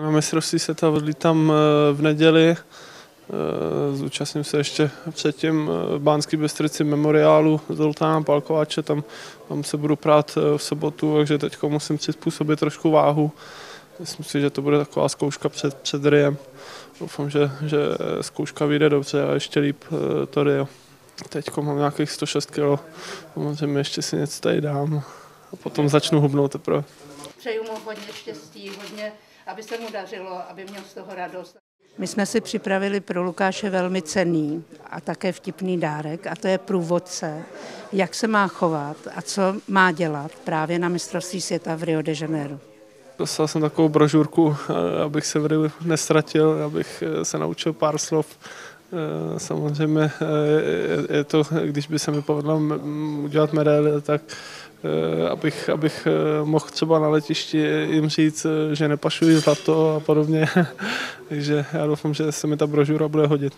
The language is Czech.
Na mistrovství světa odlítám v neděli. Zúčastním se ještě předtím v Banské Bystrici memoriálu Zoltána Palkováče, tam se budu prát v sobotu, takže teď musím přizpůsobit trošku váhu. Myslím si, že to bude taková zkouška před Riem. Doufám, že zkouška vyjde dobře a ještě líp to Rio. Teď mám nějakých 106 kg, samozřejmě ještě si něco tady dám a potom začnu hubnout teprve. Přeju mu hodně štěstí, hodně, aby se mu dařilo, aby měl z toho radost. My jsme si připravili pro Lukáše velmi cenný a také vtipný dárek, a to je průvodce, jak se má chovat a co má dělat právě na mistrovství světa v Rio de Janeiro. Dostal jsem takovou brožurku, abych se v Riu nestratil, abych se naučil pár slov. Samozřejmě je to, když by se mi povedlo udělat medaili, tak abych mohl třeba na letišti jim říct, že nepašují zlato a podobně. Takže já doufám, že se mi ta brožura bude hodit.